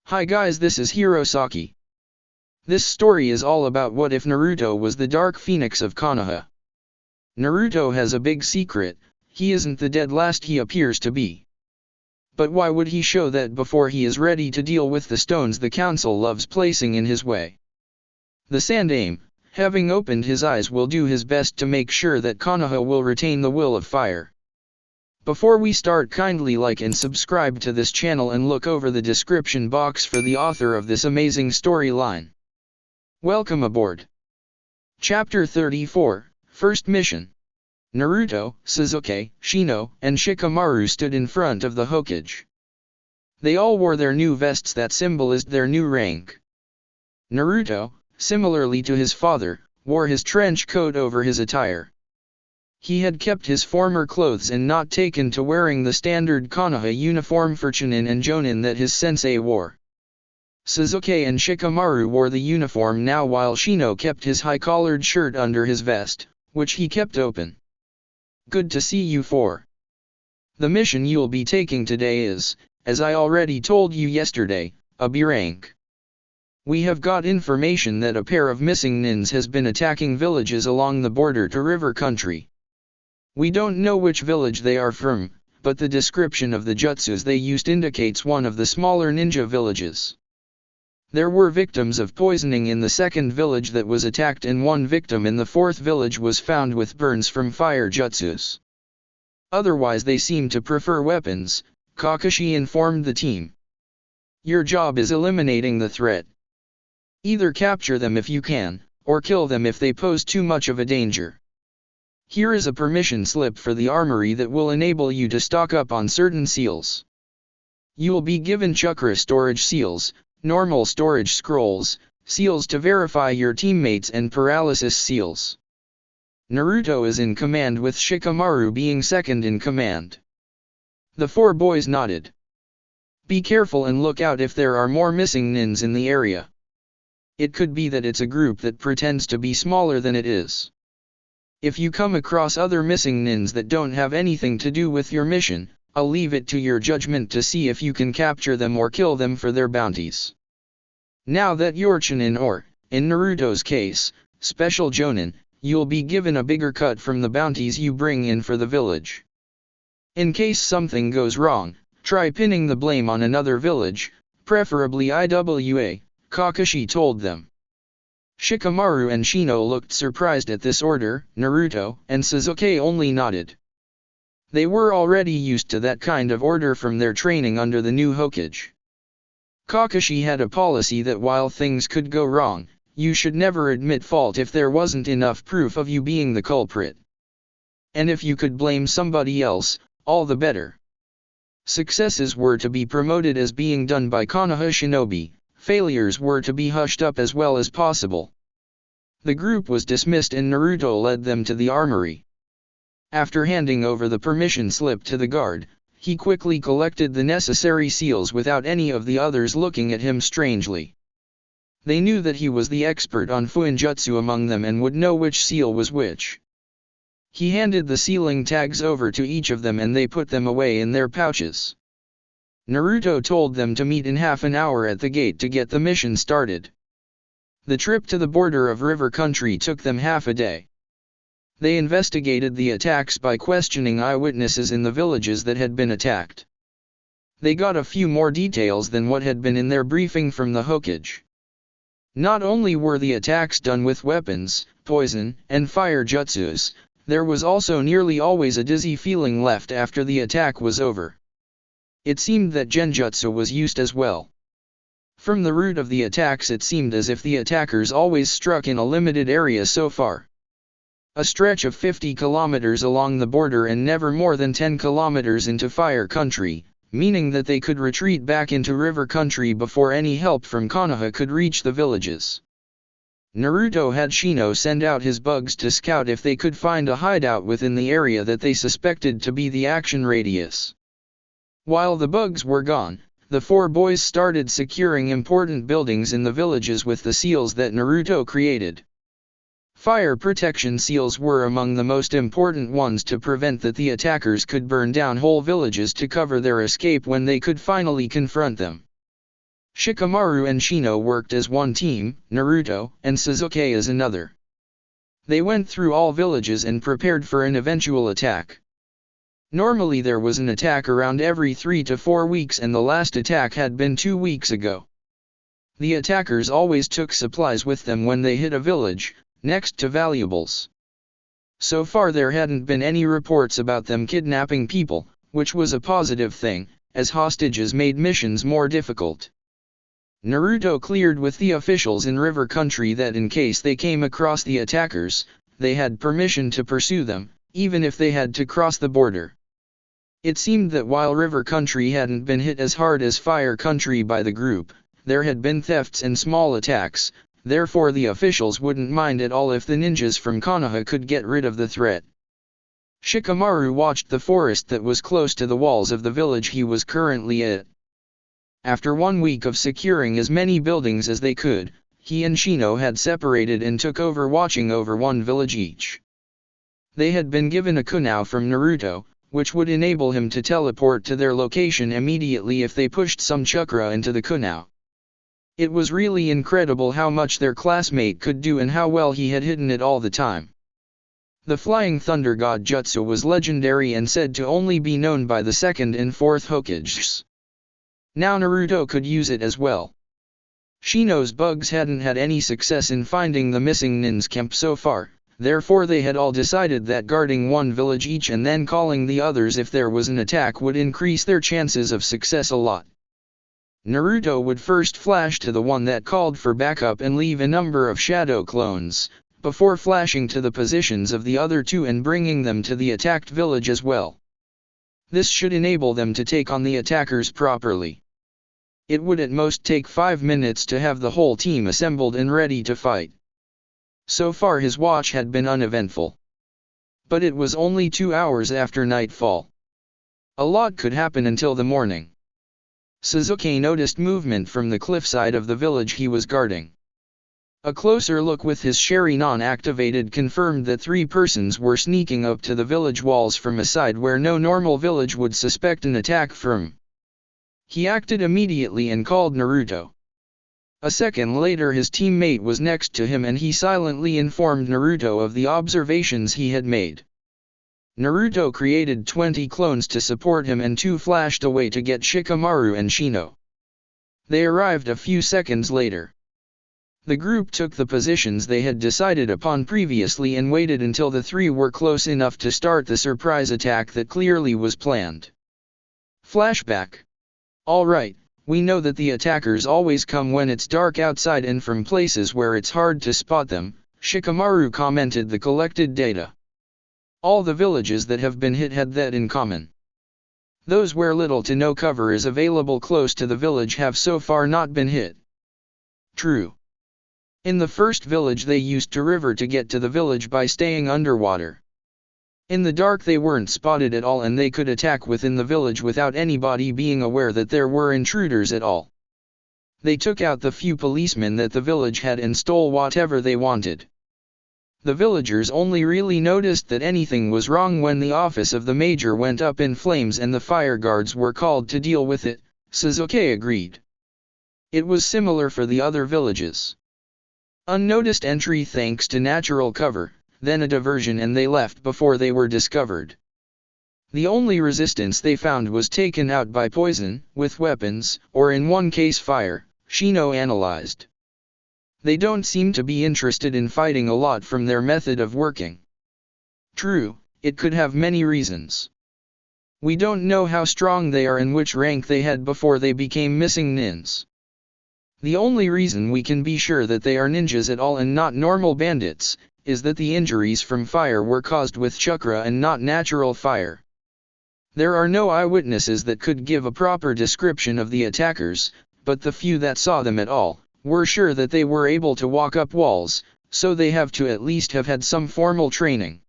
Hi guys, this is Hirosaki. This story is all about what if Naruto was the Dark Phoenix of Konoha. Naruto has a big secret: he isn't the dead last he appears to be. But why would he show that before he is ready to deal with the stones the council loves placing in his way? The Sandaime, having opened his eyes, will do his best to make sure that Konoha will retain the will of fire. Before we start, kindly like and subscribe to this channel and look over the description box for the author of this amazing storyline. Welcome aboard. Chapter 34, First Mission. Naruto, Sasuke, Shino, and Shikamaru stood in front of the Hokage. They all wore their new vests that symbolized their new rank. Naruto, similarly to his father, wore his trench coat over his attire. He had kept his former clothes and not taken to wearing the standard Konoha uniform for Chunin and Jonin that his sensei wore. Sasuke and Shikamaru wore the uniform now, while Shino kept his high-collared shirt under his vest, which he kept open. Good to see you four. The mission you'll be taking today is, as I already told you yesterday, a B rank. We have got information that a pair of missing nins has been attacking villages along the border to river country. We don't know which village they are from, but the description of the jutsus they used indicates one of the smaller ninja villages. There were victims of poisoning in the second village that was attacked, and one victim in the fourth village was found with burns from fire jutsus. Otherwise they seem to prefer weapons, Kakashi informed the team. Your job is eliminating the threat. Either capture them if you can, or kill them if they pose too much of a danger. Here is a permission slip for the armory that will enable you to stock up on certain seals. You will be given chakra storage seals, normal storage scrolls, seals to verify your teammates, and paralysis seals. Naruto is in command, with Shikamaru being second in command. The four boys nodded. Be careful and look out if there are more missing nins in the area. It could be that it's a group that pretends to be smaller than it is. If you come across other missing nins that don't have anything to do with your mission, I'll leave it to your judgment to see if you can capture them or kill them for their bounties. Now that you're Chunin, or, in Naruto's case, Special Jonin, you'll be given a bigger cut from the bounties you bring in for the village. In case something goes wrong, try pinning the blame on another village, preferably Iwa, Kakashi told them. Shikamaru and Shino looked surprised at this order. Naruto and Sasuke only nodded. They were already used to that kind of order from their training under the new Hokage. Kakashi had a policy that while things could go wrong, you should never admit fault if there wasn't enough proof of you being the culprit. And if you could blame somebody else, all the better. Successes were to be promoted as being done by Konoha shinobi. Failures were to be hushed up as well as possible. The group was dismissed and Naruto led them to the armory. After handing over the permission slip to the guard, he quickly collected the necessary seals without any of the others looking at him strangely. They knew that he was the expert on Fuinjutsu among them and would know which seal was which. He handed the sealing tags over to each of them and they put them away in their pouches. Naruto told them to meet in half an hour at the gate to get the mission started. The trip to the border of river country took them half a day. They investigated the attacks by questioning eyewitnesses in the villages that had been attacked. They got a few more details than what had been in their briefing from the Hokage. Not only were the attacks done with weapons, poison, and fire jutsus, there was also nearly always a dizzy feeling left after the attack was over. It seemed that genjutsu was used as well. From the route of the attacks it seemed as if the attackers always struck in a limited area so far. A stretch of 50 kilometers along the border and never more than 10 kilometers into fire country, meaning that they could retreat back into river country before any help from Konoha could reach the villages. Naruto had Shino send out his bugs to scout if they could find a hideout within the area that they suspected to be the action radius. While the bugs were gone, the four boys started securing important buildings in the villages with the seals that Naruto created. Fire protection seals were among the most important ones to prevent that the attackers could burn down whole villages to cover their escape when they could finally confront them. Shikamaru and Shino worked as one team, Naruto and Sasuke as another. They went through all villages and prepared for an eventual attack. Normally there was an attack around every 3 to 4 weeks, and the last attack had been 2 weeks ago. The attackers always took supplies with them when they hit a village, next to valuables. So far there hadn't been any reports about them kidnapping people, which was a positive thing, as hostages made missions more difficult. Naruto cleared with the officials in River Country that in case they came across the attackers, they had permission to pursue them, even if they had to cross the border. It seemed that while River Country hadn't been hit as hard as Fire Country by the group, there had been thefts and small attacks, therefore the officials wouldn't mind at all if the ninjas from Konoha could get rid of the threat. Shikamaru watched the forest that was close to the walls of the village he was currently at. After 1 week of securing as many buildings as they could, he and Shino had separated and took over watching over one village each. They had been given a kunai from Naruto, which would enable him to teleport to their location immediately if they pushed some chakra into the kunai. It was really incredible how much their classmate could do and how well he had hidden it all the time. The Flying Thunder God Jutsu was legendary and said to only be known by the 2nd and 4th Hokages. Now Naruto could use it as well. Shino's bugs hadn't had any success in finding the missing nin's camp so far, therefore they had all decided that guarding one village each and then calling the others if there was an attack would increase their chances of success a lot. Naruto would first flash to the one that called for backup and leave a number of shadow clones, before flashing to the positions of the other two and bringing them to the attacked village as well. This should enable them to take on the attackers properly. It would at most take 5 minutes to have the whole team assembled and ready to fight. So far his watch had been uneventful. But it was only 2 hours after nightfall. A lot could happen until the morning. Sasuke noticed movement from the cliffside of the village he was guarding. A closer look with his Sharingan activated confirmed that 3 persons were sneaking up to the village walls from a side where no normal village would suspect an attack from. He acted immediately and called Naruto. A second later his teammate was next to him and he silently informed Naruto of the observations he had made. Naruto created 20 clones to support him and 2 flashed away to get Shikamaru and Shino. They arrived a few seconds later. The group took the positions they had decided upon previously and waited until the 3 were close enough to start the surprise attack that clearly was planned. Flashback. Alright, we know that the attackers always come when it's dark outside and from places where it's hard to spot them, Shikamaru commented the collected data. All the villages that have been hit had that in common. Those where little to no cover is available close to the village have so far not been hit. True. In the first village they used to river to get to the village by staying underwater. In the dark they weren't spotted at all and they could attack within the village without anybody being aware that there were intruders at all. They took out the few policemen that the village had and stole whatever they wanted. The villagers only really noticed that anything was wrong when the office of the major went up in flames and the fire guards were called to deal with it, Sasuke agreed. It was similar for the other villages. Unnoticed entry thanks to natural cover, then a diversion and they left before they were discovered. The only resistance they found was taken out by poison, with weapons, or in one case fire, Shino analyzed. They don't seem to be interested in fighting a lot from their method of working. True, it could have many reasons. We don't know how strong they are and which rank they had before they became missing nins. The only reason we can be sure that they are ninjas at all and not normal bandits, is that the injuries from fire were caused with chakra and not natural fire. There are no eyewitnesses that could give a proper description of the attackers, but the few that saw them at all, were sure that they were able to walk up walls, so they have to at least have had some formal training.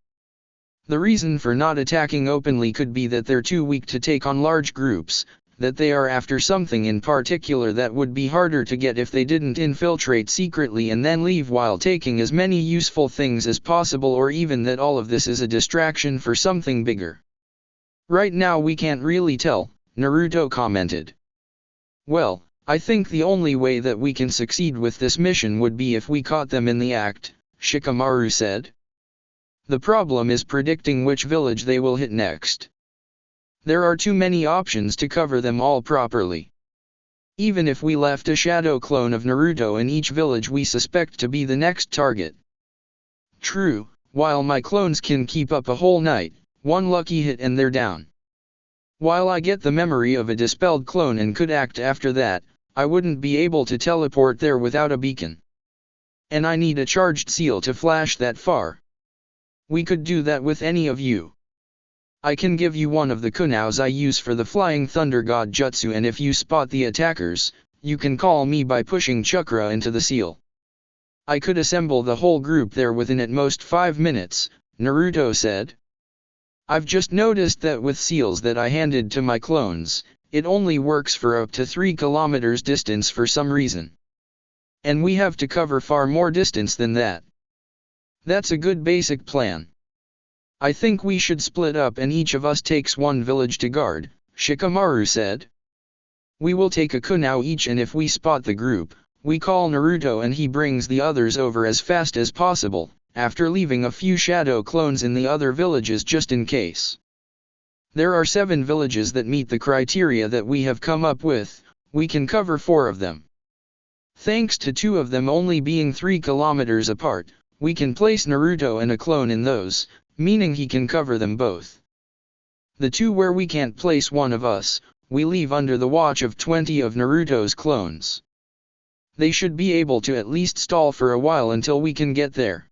The reason for not attacking openly could be that they're too weak to take on large groups, that they are after something in particular that would be harder to get if they didn't infiltrate secretly and then leave while taking as many useful things as possible, or even that all of this is a distraction for something bigger. Right now we can't really tell, Naruto commented. Well, I think the only way that we can succeed with this mission would be if we caught them in the act, Shikamaru said. The problem is predicting which village they will hit next. There are too many options to cover them all properly. Even if we left a shadow clone of Naruto in each village we suspect to be the next target. True, while my clones can keep up a whole night, one lucky hit and they're down. While I get the memory of a dispelled clone and could act after that, I wouldn't be able to teleport there without a beacon. And I need a charged seal to flash that far. We could do that with any of you. I can give you one of the kunaus I use for the Flying Thunder God Jutsu, and if you spot the attackers, you can call me by pushing chakra into the seal. I could assemble the whole group there within at most 5 minutes, Naruto said. I've just noticed that with seals that I handed to my clones, it only works for up to 3 kilometers distance for some reason. And we have to cover far more distance than that. That's a good basic plan. I think we should split up and each of us takes one village to guard, Shikamaru said. We will take a kunau each, and if we spot the group, we call Naruto and he brings the others over as fast as possible, after leaving a few shadow clones in the other villages just in case. There are 7 villages that meet the criteria that we have come up with, we can cover 4 of them. Thanks to 2 of them only being 3 kilometers apart, we can place Naruto and a clone in those, meaning he can cover them both. The 2 where we can't place one of us, we leave under the watch of 20 of Naruto's clones. They should be able to at least stall for a while until we can get there.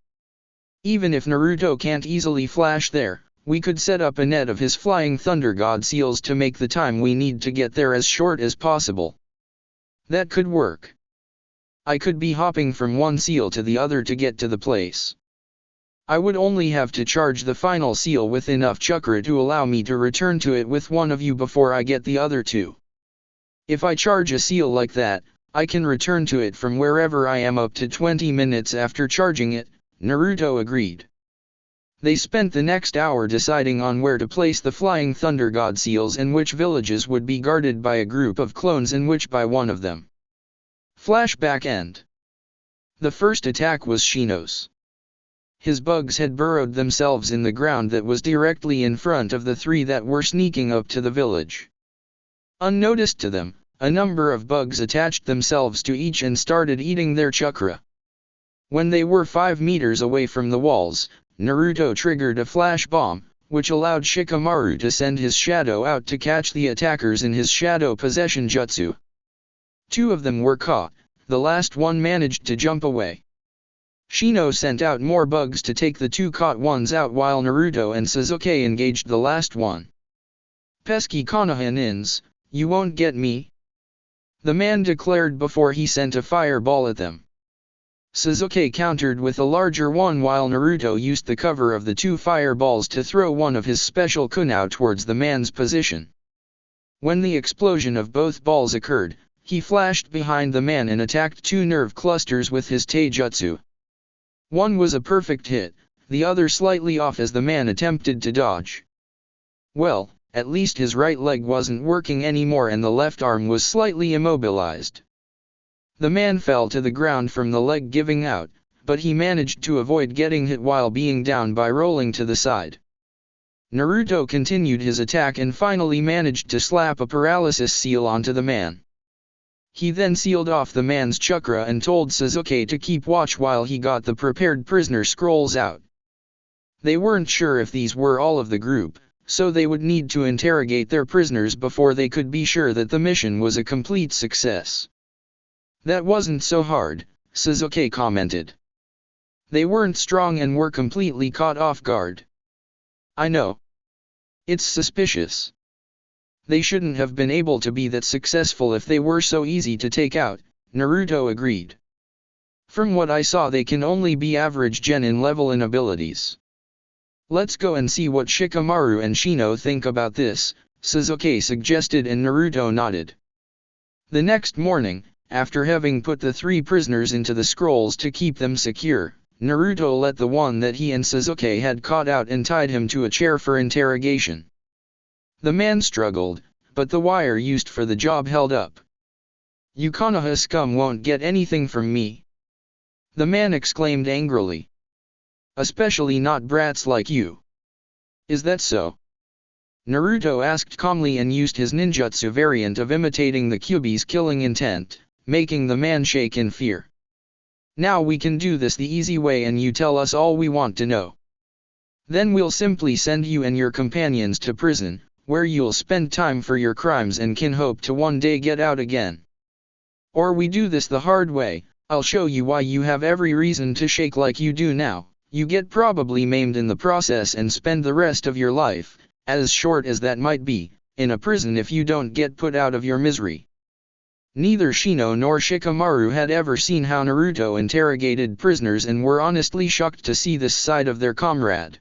Even if Naruto can't easily flash there, we could set up a net of his Flying Thunder God seals to make the time we need to get there as short as possible. That could work. I could be hopping from one seal to the other to get to the place. I would only have to charge the final seal with enough chakra to allow me to return to it with one of you before I get the other 2. If I charge a seal like that, I can return to it from wherever I am up to 20 minutes after charging it, Naruto agreed. They spent the next hour deciding on where to place the Flying Thunder God seals and which villages would be guarded by a group of clones and which by one of them. Flashback end. The first attack was Shino's. His bugs had burrowed themselves in the ground that was directly in front of the 3 that were sneaking up to the village. Unnoticed to them, a number of bugs attached themselves to each and started eating their chakra. When they were 5 meters away from the walls, Naruto triggered a flash bomb, which allowed Shikamaru to send his shadow out to catch the attackers in his shadow possession jutsu. 2 of them were caught, the last one managed to jump away. Shino sent out more bugs to take the 2 caught ones out while Naruto and Sasuke engaged the last one. Pesky Konoha nins, you won't get me, the man declared before he sent a fireball at them. Sasuke countered with a larger one while Naruto used the cover of the 2 fireballs to throw one of his special kunau towards the man's position. When the explosion of both balls occurred, he flashed behind the man and attacked 2 nerve clusters with his taijutsu. One was a perfect hit, the other slightly off as the man attempted to dodge. Well, at least his right leg wasn't working anymore and the left arm was slightly immobilized. The man fell to the ground from the leg giving out, but he managed to avoid getting hit while being down by rolling to the side. Naruto continued his attack and finally managed to slap a paralysis seal onto the man. He then sealed off the man's chakra and told Sasuke to keep watch while he got the prepared prisoner scrolls out. They weren't sure if these were all of the group, so they would need to interrogate their prisoners before they could be sure that the mission was a complete success. That wasn't so hard, Sasuke commented. They weren't strong and were completely caught off guard. I know. It's suspicious. They shouldn't have been able to be that successful if they were so easy to take out, Naruto agreed. From what I saw they can only be average genin level in abilities. Let's go and see what Shikamaru and Shino think about this, Sasuke suggested and Naruto nodded. The next morning, after having put the 3 prisoners into the scrolls to keep them secure, Naruto let the one that he and Sasuke had caught out and tied him to a chair for interrogation. The man struggled, but the wire used for the job held up. You Konoha scum won't get anything from me. The man exclaimed angrily. Especially not brats like you. Is that so? Naruto asked calmly and used his ninjutsu variant of imitating the Kyuubi's killing intent, making the man shake in fear. Now we can do this the easy way and you tell us all we want to know. Then we'll simply send you and your companions to prison, where you'll spend time for your crimes and can hope to one day get out again. Or we do this the hard way, I'll show you why you have every reason to shake like you do now, you get probably maimed in the process and spend the rest of your life, as short as that might be, in a prison if you don't get put out of your misery. Neither Shino nor Shikamaru had ever seen how Naruto interrogated prisoners and were honestly shocked to see this side of their comrade.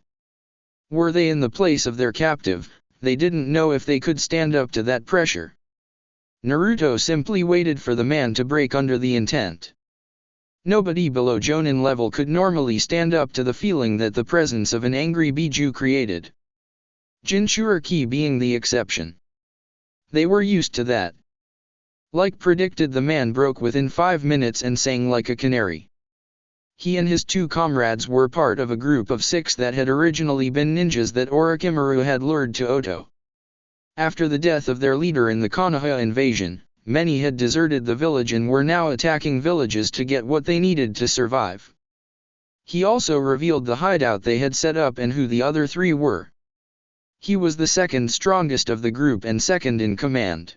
Were they in the place of their captive, they didn't know if they could stand up to that pressure. Naruto simply waited for the man to break under the intent. Nobody below Jonin level could normally stand up to the feeling that the presence of an angry Biju created. Jinchuriki being the exception. They were used to that. Like predicted, the man broke within 5 minutes and sang like a canary. He and his 2 comrades were part of a group of 6 that had originally been ninjas that Orochimaru had lured to Oto. After the death of their leader in the Konoha invasion, many had deserted the village and were now attacking villages to get what they needed to survive. He also revealed the hideout they had set up and who the other 3 were. He was the second strongest of the group and second in command.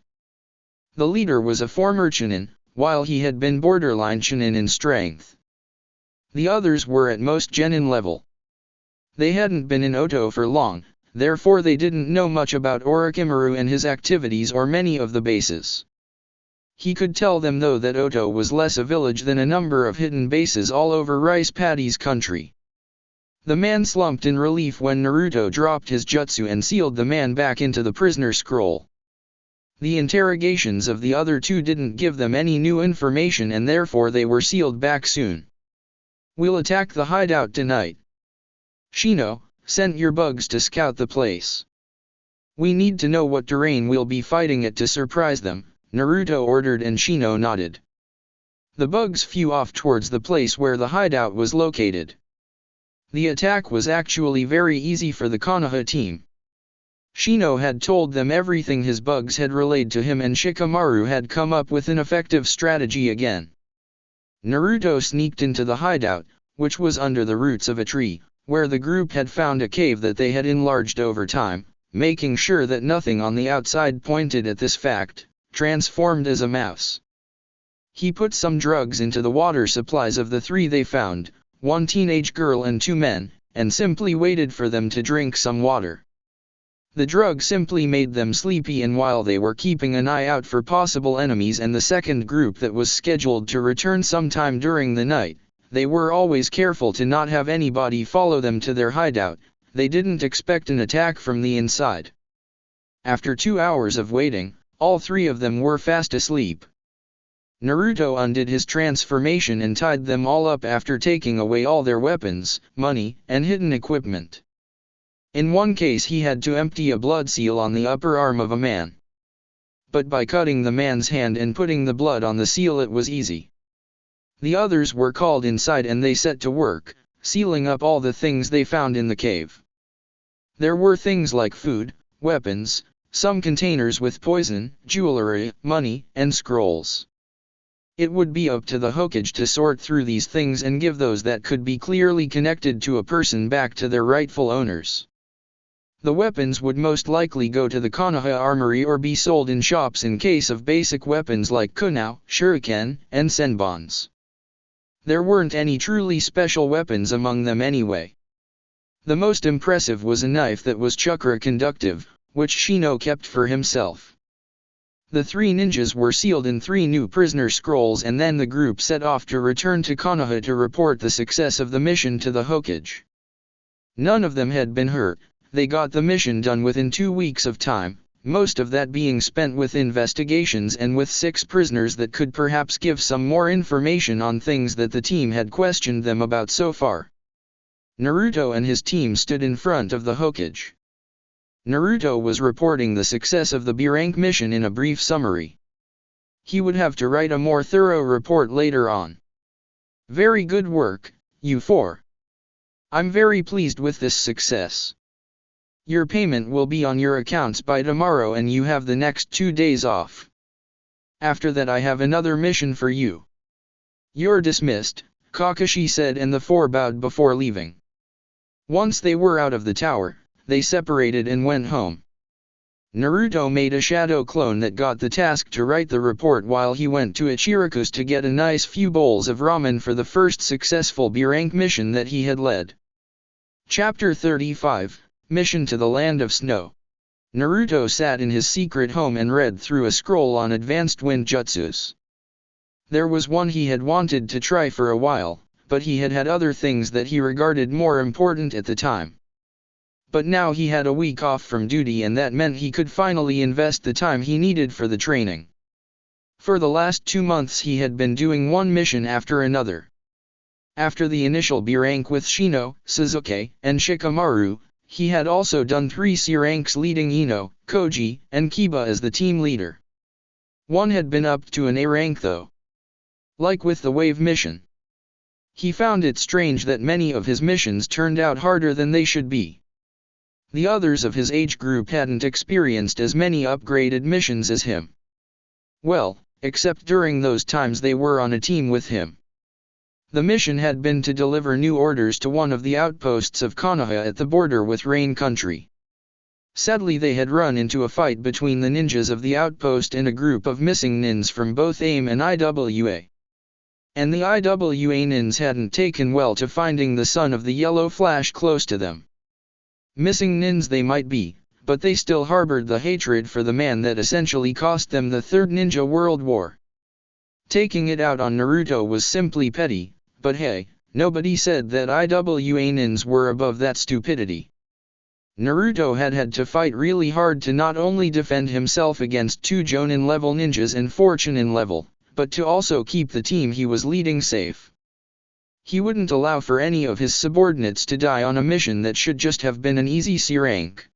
The leader was a former Chunin, while he had been borderline Chunin in strength. The others were at most Genin level. They hadn't been in Oto for long, therefore they didn't know much about Orochimaru and his activities or many of the bases. He could tell them though that Oto was less a village than a number of hidden bases all over Rice Paddy's country. The man slumped in relief when Naruto dropped his jutsu and sealed the man back into the prisoner scroll. The interrogations of the other 2 didn't give them any new information and therefore they were sealed back soon. We'll attack the hideout tonight. Shino, send your bugs to scout the place. We need to know what terrain we'll be fighting at to surprise them, Naruto ordered and Shino nodded. The bugs flew off towards the place where the hideout was located. The attack was actually very easy for the Konoha team. Shino had told them everything his bugs had relayed to him and Shikamaru had come up with an effective strategy again. Naruto sneaked into the hideout, which was under the roots of a tree, where the group had found a cave that they had enlarged over time, making sure that nothing on the outside pointed at this fact, transformed as a mouse. He put some drugs into the water supplies of the 3 they found, 1 teenage girl and 2 men, and simply waited for them to drink some water. The drug simply made them sleepy, and while they were keeping an eye out for possible enemies and the second group that was scheduled to return sometime during the night, they were always careful to not have anybody follow them to their hideout. They didn't expect an attack from the inside. After 2 hours of waiting, all 3 of them were fast asleep. Naruto undid his transformation and tied them all up after taking away all their weapons, money, and hidden equipment. In one case he had to empty a blood seal on the upper arm of a man. But by cutting the man's hand and putting the blood on the seal it was easy. The others were called inside and they set to work, sealing up all the things they found in the cave. There were things like food, weapons, some containers with poison, jewelry, money, and scrolls. It would be up to the Hokage to sort through these things and give those that could be clearly connected to a person back to their rightful owners. The weapons would most likely go to the Konoha armory or be sold in shops in case of basic weapons like kunao, shuriken, and senbons. There weren't any truly special weapons among them anyway. The most impressive was a knife that was chakra conductive, which Shino kept for himself. The 3 ninjas were sealed in 3 new prisoner scrolls and then the group set off to return to Konoha to report the success of the mission to the Hokage. None of them had been hurt. They got the mission done within 2 weeks of time, most of that being spent with investigations and with 6 prisoners that could perhaps give some more information on things that the team had questioned them about so far. Naruto and his team stood in front of the Hokage. Naruto was reporting the success of the B-rank mission in a brief summary. He would have to write a more thorough report later on. Very good work, you four. I'm very pleased with this success. Your payment will be on your accounts by tomorrow and you have the next 2 days off. After that I have another mission for you. You're dismissed, Kakashi said, and the four bowed before leaving. Once they were out of the tower, they separated and went home. Naruto made a shadow clone that got the task to write the report while he went to Ichiraku's to get a nice few bowls of ramen for the first successful B-rank mission that he had led. Chapter 35, Mission to the Land of Snow. Naruto sat in his secret home and read through a scroll on advanced wind jutsus. There was one he had wanted to try for a while, but he had had other things that he regarded more important at the time. But now he had a week off from duty and that meant he could finally invest the time he needed for the training. For the last 2 months he had been doing one mission after another. After the initial B rank with Shino, Sasuke, and Shikamaru, he had also done 3 C ranks leading Ino, Koji, and Kiba as the team leader. One had been up to an A rank though. Like with the wave mission. He found it strange that many of his missions turned out harder than they should be. The others of his age group hadn't experienced as many upgraded missions as him. Well, except during those times they were on a team with him. The mission had been to deliver new orders to one of the outposts of Konoha at the border with Rain Country. Sadly they had run into a fight between the ninjas of the outpost and a group of missing nins from both AIM and IWA. And the IWA nins hadn't taken well to finding the son of the yellow flash close to them. Missing nins they might be, but they still harbored the hatred for the man that essentially cost them the Third Ninja World War. Taking it out on Naruto was simply petty, but hey, nobody said that IWA nins were above that stupidity. Naruto had to fight really hard to not only defend himself against 2 Jonin-level ninjas and 4 Chunin-level, but to also keep the team he was leading safe. He wouldn't allow for any of his subordinates to die on a mission that should just have been an easy C rank.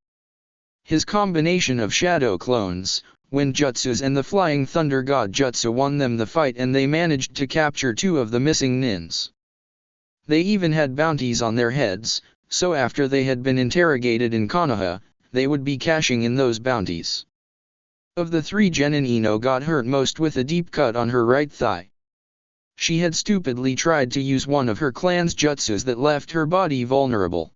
His combination of shadow clones, wind jutsus and the flying thunder god jutsu won them the fight and they managed to capture 2 of the missing nins. They even had bounties on their heads, so after they had been interrogated in Konoha, they would be cashing in those bounties. Of the 3, Genin Ino got hurt most with a deep cut on her right thigh. She had stupidly tried to use one of her clan's jutsus that left her body vulnerable.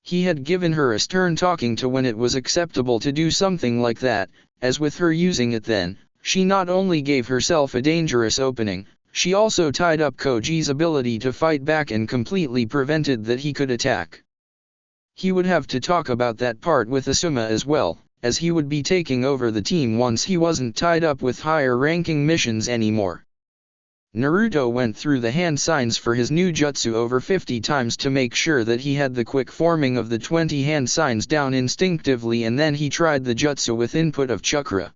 He had given her a stern talking to when it was acceptable to do something like that, as with her using it then, she not only gave herself a dangerous opening, she also tied up Koji's ability to fight back and completely prevented that he could attack. He would have to talk about that part with Asuma as well, as he would be taking over the team once he wasn't tied up with higher-ranking missions anymore. Naruto went through the hand signs for his new jutsu over 50 times to make sure that he had the quick forming of the 20 hand signs down instinctively, and then he tried the jutsu with input of chakra.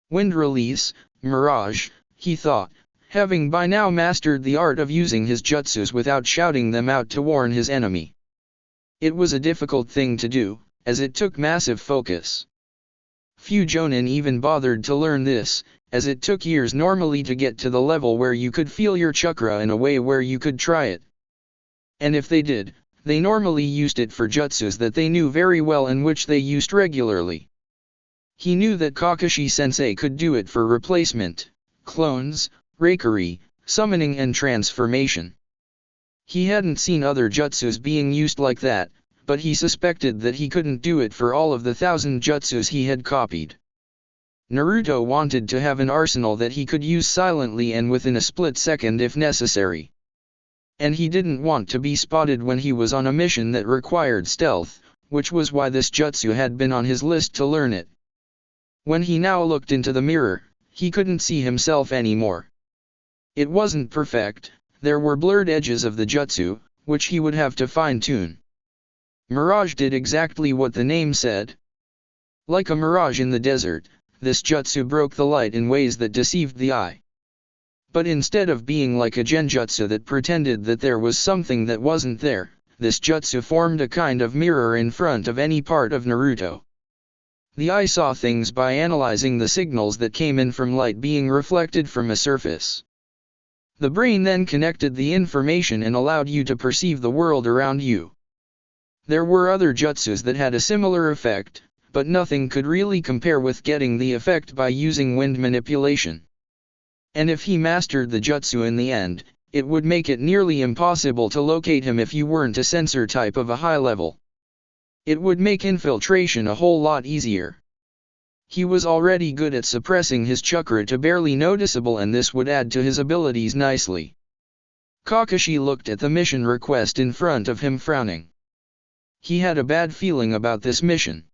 Wind release, mirage, he thought, having by now mastered the art of using his jutsus without shouting them out to warn his enemy. It was a difficult thing to do, as it took massive focus. Few Jonin even bothered to learn this, as it took years normally to get to the level where you could feel your chakra in a way where you could try it. And if they did, they normally used it for jutsus that they knew very well and which they used regularly. He knew that Kakashi-sensei could do it for replacement, clones, rakery, summoning and transformation. He hadn't seen other jutsus being used like that, but he suspected that he couldn't do it for all of the 1,000 jutsus he had copied. Naruto wanted to have an arsenal that he could use silently and within a split second if necessary. And he didn't want to be spotted when he was on a mission that required stealth, which was why this jutsu had been on his list to learn it. When he now looked into the mirror, he couldn't see himself anymore. It wasn't perfect, there were blurred edges of the jutsu, which he would have to fine-tune. Mirage did exactly what the name said. Like a mirage in the desert, this jutsu broke the light in ways that deceived the eye. But instead of being like a genjutsu that pretended that there was something that wasn't there, this jutsu formed a kind of mirror in front of any part of Naruto. The eye saw things by analyzing the signals that came in from light being reflected from a surface. The brain then connected the information and allowed you to perceive the world around you. There were other jutsus that had a similar effect, but nothing could really compare with getting the effect by using wind manipulation. And if he mastered the jutsu in the end, it would make it nearly impossible to locate him if you weren't a sensor type of a high level. It would make infiltration a whole lot easier. He was already good at suppressing his chakra to barely noticeable, and this would add to his abilities nicely. Kakashi looked at the mission request in front of him, frowning. He had a bad feeling about this mission.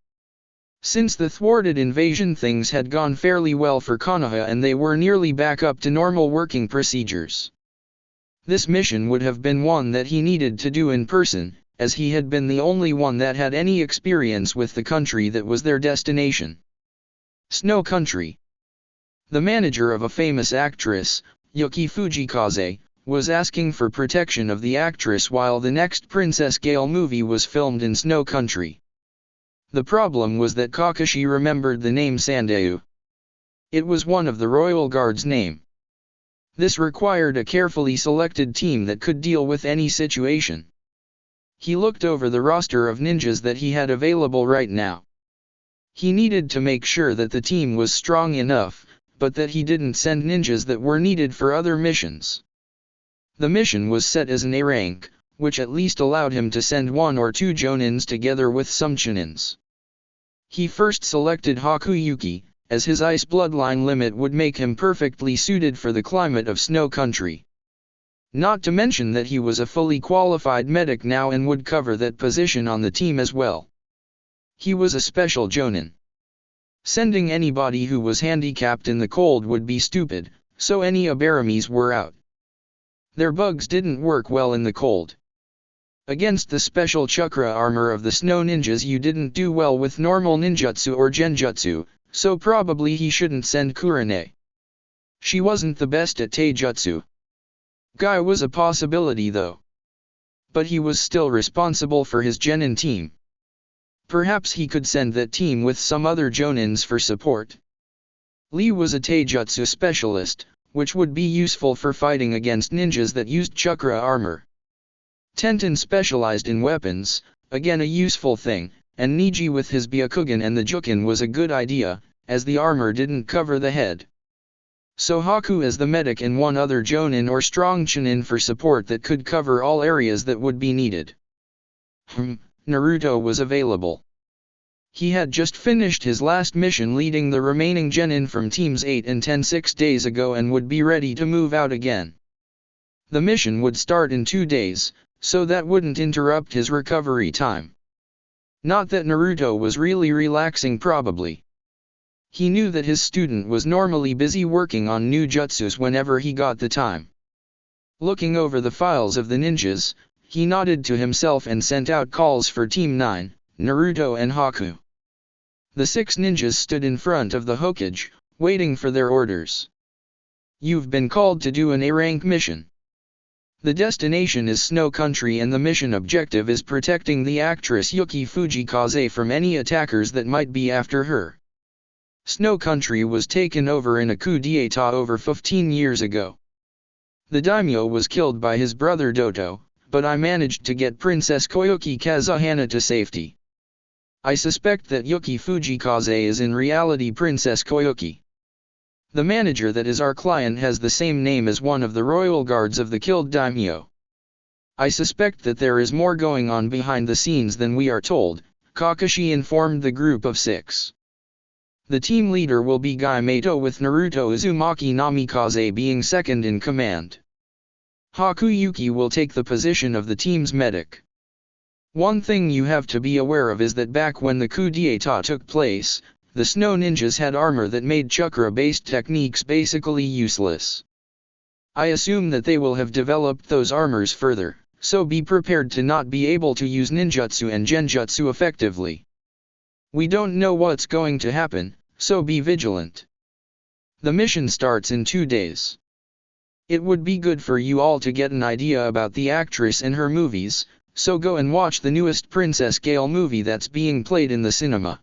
Since the thwarted invasion, things had gone fairly well for Konoha and they were nearly back up to normal working procedures. This mission would have been one that he needed to do in person, as he had been the only one that had any experience with the country that was their destination. Snow Country. The manager of a famous actress, Yuki Fujikaze, was asking for protection of the actress while the next Princess Gale movie was filmed in Snow Country. The problem was that Kakashi remembered the name Sandeu. It was one of the royal guard's name. This required a carefully selected team that could deal with any situation. He looked over the roster of ninjas that he had available right now. He needed to make sure that the team was strong enough, but that he didn't send ninjas that were needed for other missions. The mission was set as an A rank, which at least allowed him to send 1 or 2 jonins together with some chunins. He first selected Hakuyuki, as his ice bloodline limit would make him perfectly suited for the climate of Snow Country. Not to mention that he was a fully qualified medic now and would cover that position on the team as well. He was a special jonin. Sending anybody who was handicapped in the cold would be stupid, so any Abaramis were out. Their bugs didn't work well in the cold. Against the special chakra armor of the snow ninjas you didn't do well with normal ninjutsu or genjutsu, so probably he shouldn't send Kurane. She wasn't the best at taijutsu. Guy was a possibility though. But he was still responsible for his genin team. Perhaps he could send that team with some other jonins for support. Lee was a taijutsu specialist, which would be useful for fighting against ninjas that used chakra armor. Tenten specialized in weapons, again a useful thing, and Niji with his Byakugan and the Jukin was a good idea, as the armor didn't cover the head. So Haku as the medic and 1 other jonin or strong chunin for support that could cover all areas that would be needed. Naruto was available. He had just finished his last mission leading the remaining genin from teams 8 and 10 6 days ago and would be ready to move out again. The mission would start in 2 days, so that wouldn't interrupt his recovery time. Not that Naruto was really relaxing probably. He knew that his student was normally busy working on new jutsus whenever he got the time. Looking over the files of the ninjas, he nodded to himself and sent out calls for Team 9, Naruto and Haku. The 6 ninjas stood in front of the Hokage, waiting for their orders. You've been called to do an A-rank mission. The destination is Snow Country and the mission objective is protecting the actress Yuki Fujikaze from any attackers that might be after her. Snow Country was taken over in a coup d'état over 15 years ago. The daimyo was killed by his brother Doto, but I managed to get Princess Koyuki Kazuhana to safety. I suspect that Yuki Fujikaze is in reality Princess Koyuki. The manager that is our client has the same name as one of the royal guards of the killed daimyo. I suspect that there is more going on behind the scenes than we are told, Kakashi informed the group of 6. The team leader will be Guy Mato with Naruto Uzumaki Namikaze being second in command. Hakuyuki will take the position of the team's medic. One thing you have to be aware of is that back when the coup d'état took place, the snow ninjas had armor that made chakra-based techniques basically useless. I assume that they will have developed those armors further, so be prepared to not be able to use ninjutsu and genjutsu effectively. We don't know what's going to happen, so be vigilant. The mission starts in 2 days. It would be good for you all to get an idea about the actress and her movies, so go and watch the newest Princess Gale movie that's being played in the cinema.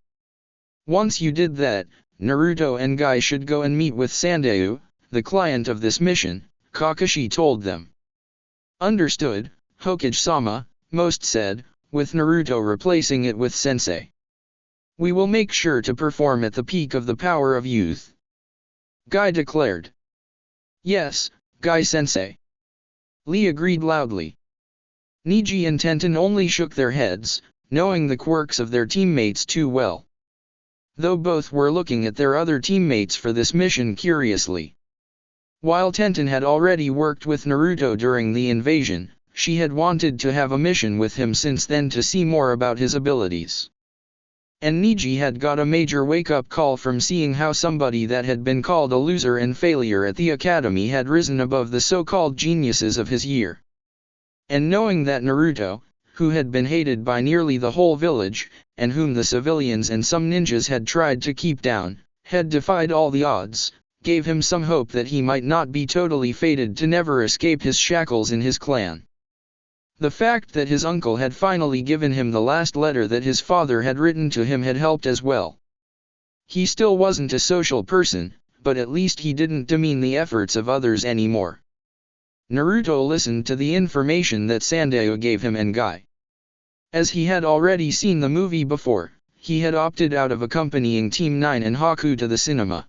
Once you did that, Naruto and Guy should go and meet with Sandayu, the client of this mission, Kakashi told them. Understood, Hokage-sama, most said, with Naruto replacing it with sensei. We will make sure to perform at the peak of the power of youth. Guy declared. Yes, Guy-sensei. Lee agreed loudly. Neji and Tenten only shook their heads, knowing the quirks of their teammates too well. Though both were looking at their other teammates for this mission curiously. While Tenten had already worked with Naruto during the invasion, she had wanted to have a mission with him since then to see more about his abilities. And Neji had got a major wake-up call from seeing how somebody that had been called a loser and failure at the academy had risen above the so-called geniuses of his year. And knowing that Naruto, who had been hated by nearly the whole village, and whom the civilians and some ninjas had tried to keep down, had defied all the odds, gave him some hope that he might not be totally fated to never escape his shackles in his clan. The fact that his uncle had finally given him the last letter that his father had written to him had helped as well. He still wasn't a social person, but at least he didn't demean the efforts of others anymore. Naruto listened to the information that Sandayu gave him and Guy. As he had already seen the movie before, he had opted out of accompanying Team 9 and Haku to the cinema.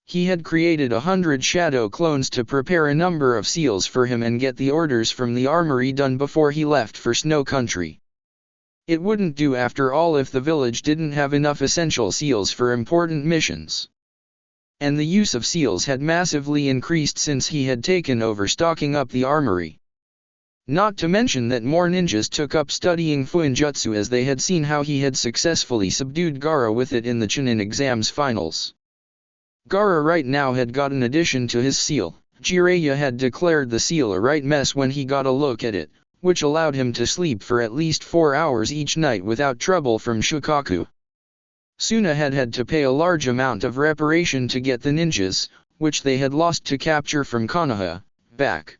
He had created 100 shadow clones to prepare a number of seals for him and get the orders from the armory done before he left for Snow Country. It wouldn't do after all if the village didn't have enough essential seals for important missions. And the use of seals had massively increased since he had taken over stocking up the armory. Not to mention that more ninjas took up studying Fuinjutsu as they had seen how he had successfully subdued Gaara with it in the Chunin exams finals. Gaara right now had got an addition to his seal. Jiraiya had declared the seal a right mess when he got a look at it, which allowed him to sleep for at least 4 hours each night without trouble from Shukaku. Suna had had to pay a large amount of reparation to get the ninjas, which they had lost to capture from Konoha, back.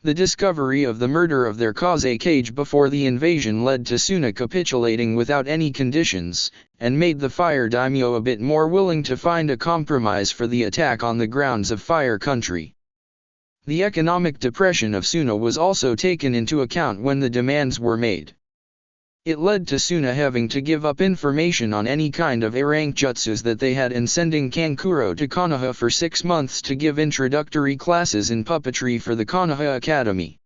The discovery of the murder of their Kazekage before the invasion led to Suna capitulating without any conditions, and made the Fire Daimyo a bit more willing to find a compromise for the attack on the grounds of Fire Country. The economic depression of Suna was also taken into account when the demands were made. It led to Suna having to give up information on any kind of A-rank jutsus that they had and sending Kankuro to Konoha for 6 months to give introductory classes in puppetry for the Konoha Academy.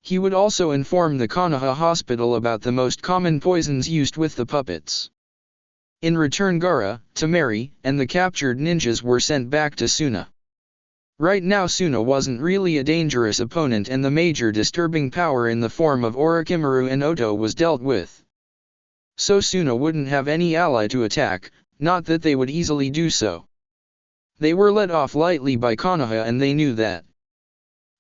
He would also inform the Konoha hospital about the most common poisons used with the puppets. In return Gaara, Temari, and the captured ninjas were sent back to Suna. Right now Suna wasn't really a dangerous opponent and the major disturbing power in the form of Orochimaru and Oto was dealt with. So Suna wouldn't have any ally to attack, not that they would easily do so. They were let off lightly by Konoha and they knew that.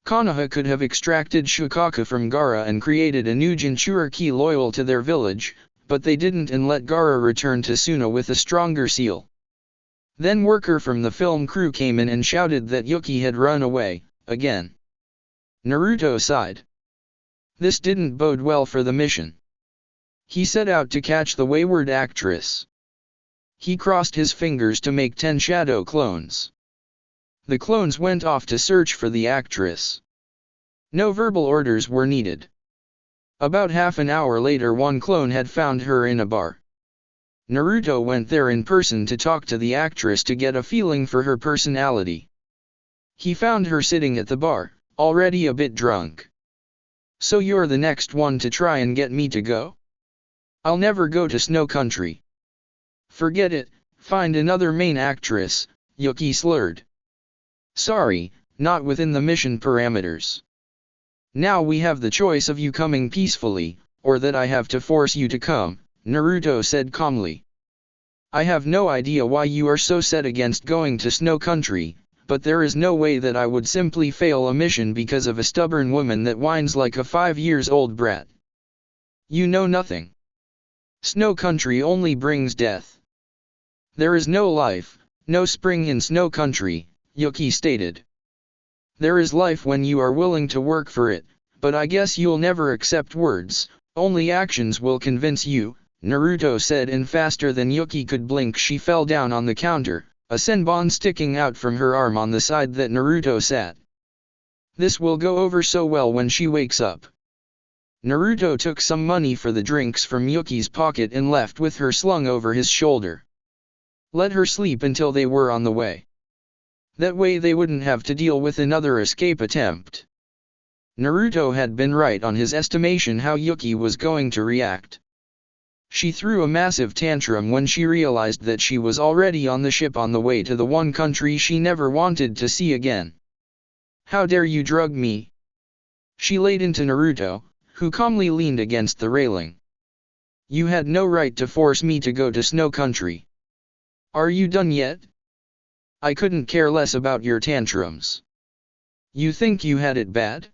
Konoha could have extracted Shukaku from Gaara and created a new Jinchuriki loyal to their village, but they didn't and let Gaara return to Suna with a stronger seal. Then worker from the film crew came in and shouted that Yuki had run away, again. Naruto sighed. This didn't bode well for the mission. He set out to catch the wayward actress. He crossed his fingers to make 10 shadow clones. The clones went off to search for the actress. No verbal orders were needed. About half an hour later one clone had found her in a bar. Naruto went there in person to talk to the actress to get a feeling for her personality. He found her sitting at the bar, already a bit drunk. So you're the next one to try and get me to go? I'll never go to Snow Country. Forget it, find another main actress, Yuki slurred. Sorry, not within the mission parameters. Now we have the choice of you coming peacefully, or that I have to force you to come, Naruto said calmly. I have no idea why you are so set against going to Snow Country, but there is no way that I would simply fail a mission because of a stubborn woman that whines like a 5-year-old brat. You know nothing. Snow Country only brings death. There is no life, no spring in Snow Country, Yuki stated. There is life when you are willing to work for it, but I guess you'll never accept words, only actions will convince you, Naruto said, and faster than Yuki could blink she fell down on the counter, a senbon sticking out from her arm on the side that Naruto sat. This will go over so well when she wakes up. Naruto took some money for the drinks from Yuki's pocket and left with her slung over his shoulder. Let her sleep until they were on the way. That way they wouldn't have to deal with another escape attempt. Naruto had been right on his estimation how Yuki was going to react. She threw a massive tantrum when she realized that she was already on the ship on the way to the one country she never wanted to see again. How dare you drug me? She laid into Naruto, who calmly leaned against the railing. You had no right to force me to go to Snow Country. Are you done yet? I couldn't care less about your tantrums. You think you had it bad?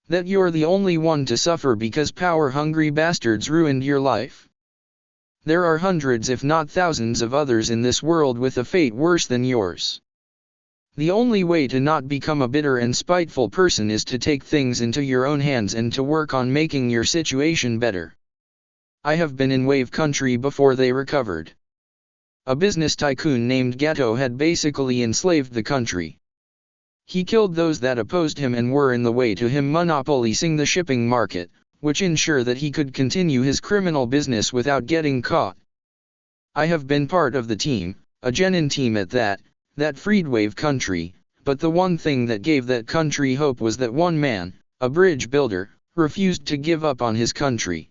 That you're the only one to suffer because power-hungry bastards ruined your life? There are hundreds if not thousands of others in this world with a fate worse than yours. The only way to not become a bitter and spiteful person is to take things into your own hands and to work on making your situation better. I have been in Wave Country before they recovered. A business tycoon named Gato had basically enslaved the country. He killed those that opposed him and were in the way to him monopolizing the shipping market, which ensured that he could continue his criminal business without getting caught. I have been part of the team, a genin team at that freed Wave Country, but the one thing that gave that country hope was that one man, a bridge builder, refused to give up on his country.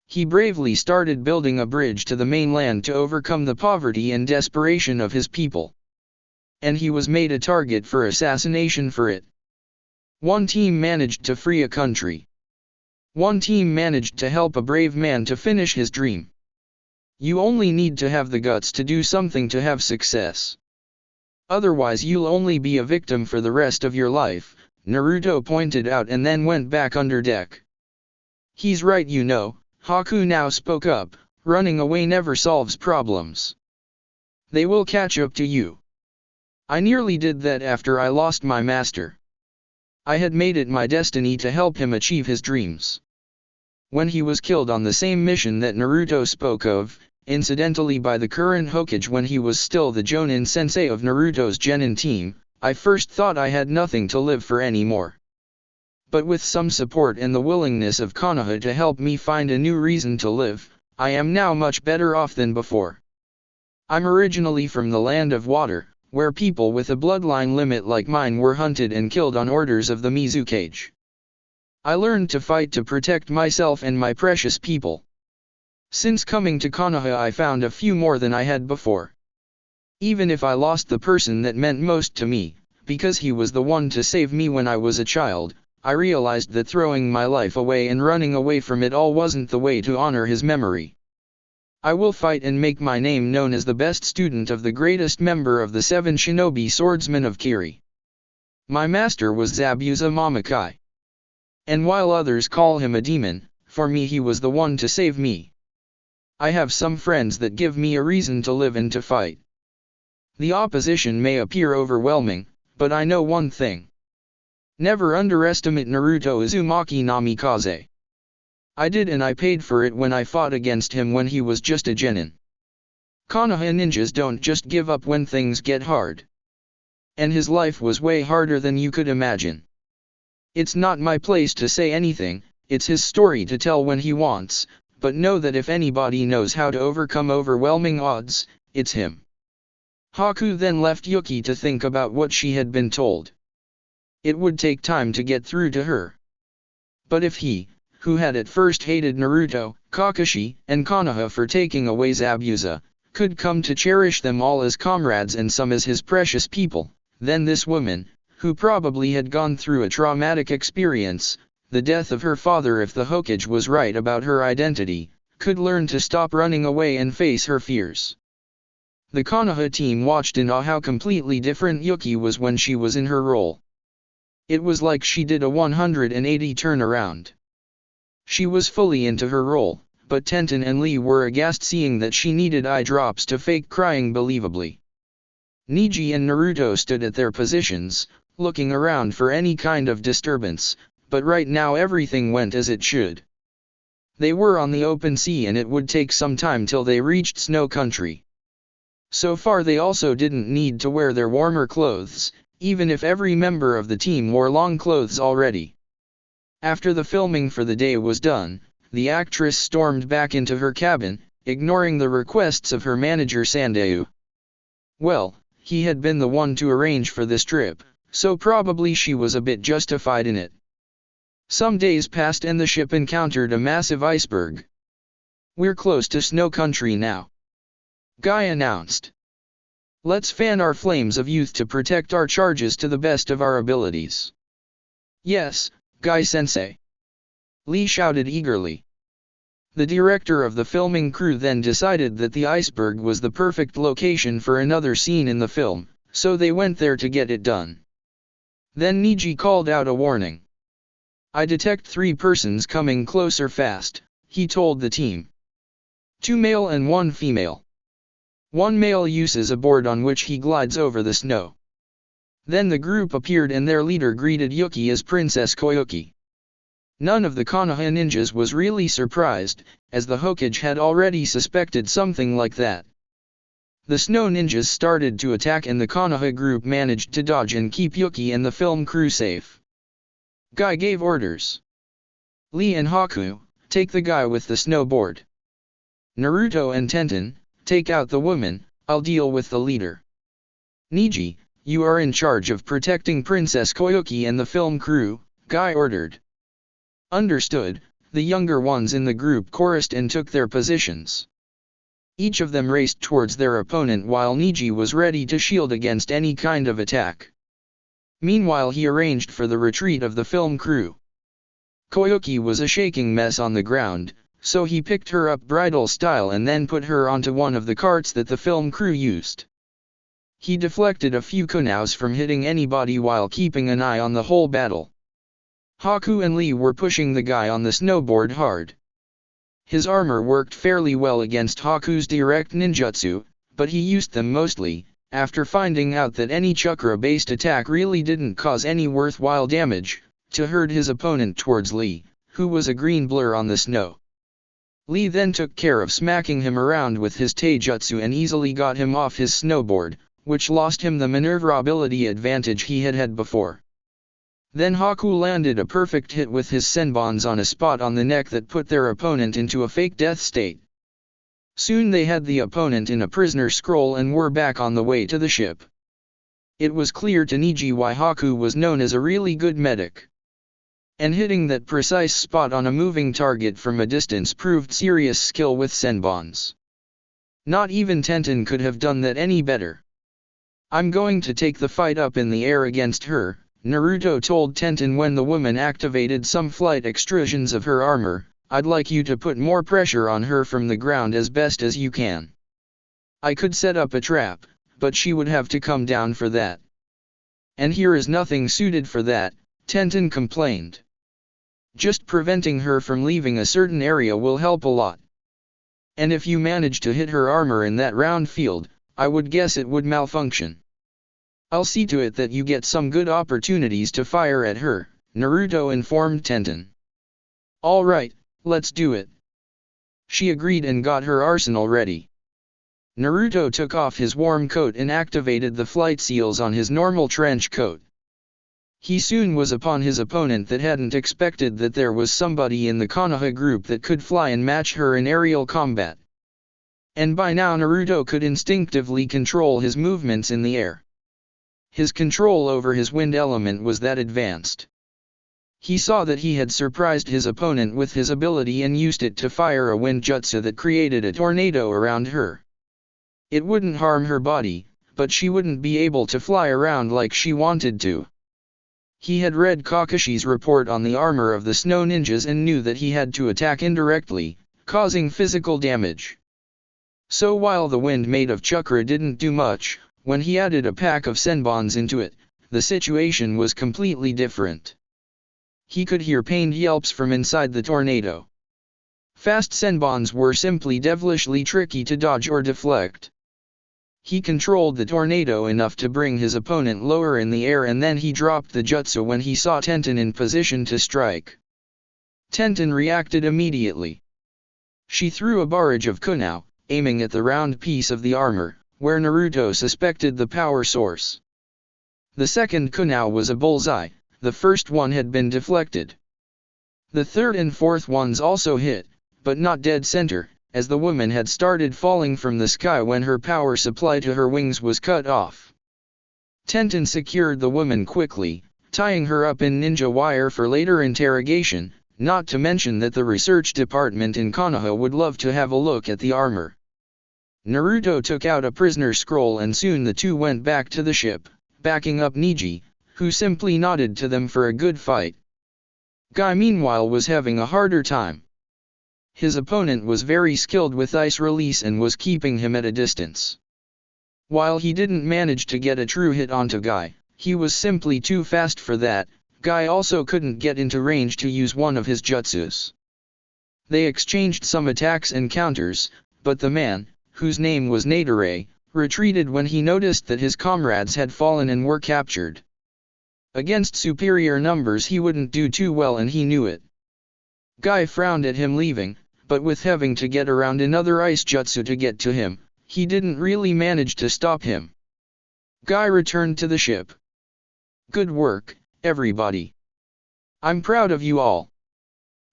He bravely started building a bridge to the mainland to overcome the poverty and desperation of his people. And he was made a target for assassination for it. One team managed to free a country. One team managed to help a brave man to finish his dream. You only need to have the guts to do something to have success. Otherwise you'll only be a victim for the rest of your life, Naruto pointed out and then went back under deck. He's right, you know, Haku now spoke up, running away never solves problems. They will catch up to you. I nearly did that after I lost my master. I had made it my destiny to help him achieve his dreams. When he was killed on the same mission that Naruto spoke of, incidentally by the current Hokage when he was still the Jonin sensei of Naruto's genin team, I first thought I had nothing to live for anymore. But with some support and the willingness of Konoha to help me find a new reason to live, I am now much better off than before. I'm originally from the land of water, where people with a bloodline limit like mine were hunted and killed on orders of the Mizukage. I learned to fight to protect myself and my precious people. Since coming to Konoha I found a few more than I had before. Even if I lost the person that meant most to me, because he was the one to save me when I was a child, I realized that throwing my life away and running away from it all wasn't the way to honor his memory. I will fight and make my name known as the best student of the greatest member of the 7 shinobi swordsmen of Kiri. My master was Zabuza Momokai. And while others call him a demon, for me he was the one to save me. I have some friends that give me a reason to live and to fight. The opposition may appear overwhelming, but I know one thing. Never underestimate Naruto Uzumaki Namikaze. I did, and I paid for it when I fought against him when he was just a genin. Konoha ninjas don't just give up when things get hard. And his life was way harder than you could imagine. It's not my place to say anything, it's his story to tell when he wants, but know that if anybody knows how to overcome overwhelming odds, it's him. Haku then left Yuki to think about what she had been told. It would take time to get through to her. But if he, who had at first hated Naruto, Kakashi, and Konoha for taking away Zabuza, could come to cherish them all as comrades and some as his precious people, then this woman, who probably had gone through a traumatic experience, the death of her father if the Hokage was right about her identity, could learn to stop running away and face her fears. The Konoha team watched in awe how completely different Yuki was when she was in her role. It was like she did a 180 turnaround. She was fully into her role, but Tenten and Lee were aghast seeing that she needed eye drops to fake crying believably. Neji and Naruto stood at their positions, looking around for any kind of disturbance, but right now everything went as it should. They were on the open sea and it would take some time till they reached snow country. So far they also didn't need to wear their warmer clothes, even if every member of the team wore long clothes already. After the filming for the day was done, the actress stormed back into her cabin, ignoring the requests of her manager Sandayu. Well, he had been the one to arrange for this trip, so probably she was a bit justified in it. Some days passed and the ship encountered a massive iceberg. "We're close to snow country now," Guy announced. "Let's fan our flames of youth to protect our charges to the best of our abilities." "Yes, Guy-sensei," Lee shouted eagerly. The director of the filming crew then decided that the iceberg was the perfect location for another scene in the film, so they went there to get it done. Then Niji called out a warning. "I detect 3 persons coming closer fast," he told the team. 2 male and 1 female. 1 male uses a board on which he glides over the snow. Then the group appeared and their leader greeted Yuki as Princess Koyuki. None of the Konoha ninjas was really surprised, as the Hokage had already suspected something like that. The snow ninjas started to attack and the Konoha group managed to dodge and keep Yuki and the film crew safe. Guy gave orders. "Lee and Haku, take the guy with the snowboard. Naruto and Tenten, take out the woman, I'll deal with the leader. Niji, you are in charge of protecting Princess Koyuki and the film crew," Guy ordered. "Understood," the younger ones in the group chorused and took their positions. Each of them raced towards their opponent while Niji was ready to shield against any kind of attack. Meanwhile he arranged for the retreat of the film crew. Koyuki was a shaking mess on the ground, so he picked her up bridal style and then put her onto one of the carts that the film crew used. He deflected a few Konohas from hitting anybody while keeping an eye on the whole battle. Haku and Lee were pushing the guy on the snowboard hard. His armor worked fairly well against Haku's direct ninjutsu, but he used them mostly, after finding out that any chakra-based attack really didn't cause any worthwhile damage, to herd his opponent towards Lee, who was a green blur on the snow. Lee then took care of smacking him around with his taijutsu and easily got him off his snowboard, which lost him the maneuverability advantage he had had before. Then Haku landed a perfect hit with his senbons on a spot on the neck that put their opponent into a fake death state. Soon they had the opponent in a prisoner scroll and were back on the way to the ship. It was clear to Niji why Haku was known as a really good medic. And hitting that precise spot on a moving target from a distance proved serious skill with senbons. Not even Tenten could have done that any better. "I'm going to take the fight up in the air against her," Naruto told Tenten when the woman activated some flight extrusions of her armor. "I'd like you to put more pressure on her from the ground as best as you can. I could set up a trap, but she would have to come down for that. And here is nothing suited for that," Tenten complained. "Just preventing her from leaving a certain area will help a lot. And if you manage to hit her armor in that round field, I would guess it would malfunction. I'll see to it that you get some good opportunities to fire at her," Naruto informed Tenten. "All right, let's do it." She agreed and got her arsenal ready. Naruto took off his warm coat and activated the flight seals on his normal trench coat. He soon was upon his opponent that hadn't expected that there was somebody in the Konoha group that could fly and match her in aerial combat. And by now Naruto could instinctively control his movements in the air. His control over his wind element was that advanced. He saw that he had surprised his opponent with his ability and used it to fire a wind jutsu that created a tornado around her. It wouldn't harm her body, but she wouldn't be able to fly around like she wanted to. He had read Kakashi's report on the armor of the snow ninjas and knew that he had to attack indirectly, causing physical damage. So while the wind made of chakra didn't do much, when he added a pack of senbons into it, the situation was completely different. He could hear pained yelps from inside the tornado. Fast senbons were simply devilishly tricky to dodge or deflect. He controlled the tornado enough to bring his opponent lower in the air and then he dropped the jutsu when he saw Tenten in position to strike. Tenten reacted immediately. She threw a barrage of Konoha, aiming at the round piece of the armor, where Naruto suspected the power source. The second Konoha was a bullseye, the first one had been deflected. The third and fourth ones also hit, but not dead center, as the woman had started falling from the sky when her power supply to her wings was cut off. Tenten secured the woman quickly, tying her up in ninja wire for later interrogation, not to mention that the research department in Konoha would love to have a look at the armor. Naruto took out a prisoner scroll and soon the two went back to the ship, backing up Neji, who simply nodded to them for a good fight. Guy meanwhile was having a harder time. His opponent was very skilled with ice release and was keeping him at a distance. While he didn't manage to get a true hit onto Guy, he was simply too fast for that. Guy also couldn't get into range to use one of his jutsus. They exchanged some attacks and counters, but the man, whose name was Nadare, retreated when he noticed that his comrades had fallen and were captured. Against superior numbers he wouldn't do too well and he knew it. Guy frowned at him leaving, but with having to get around another ice jutsu to get to him, he didn't really manage to stop him. Guy returned to the ship. "Good work, everybody. I'm proud of you all.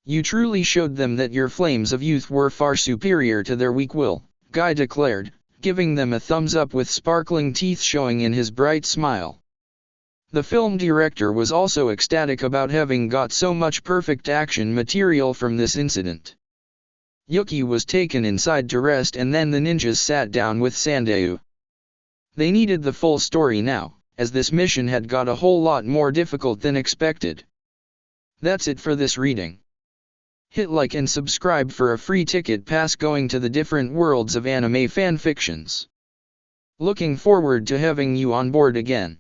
You truly showed them that your flames of youth were far superior to their weak will," Guy declared, giving them a thumbs up with sparkling teeth showing in his bright smile. The film director was also ecstatic about having got so much perfect action material from this incident. Yuki was taken inside to rest and then the ninjas sat down with Sandayu. They needed the full story now, as this mission had got a whole lot more difficult than expected. That's it for this reading. Hit like and subscribe for a free ticket pass going to the different worlds of anime fanfictions. Looking forward to having you on board again.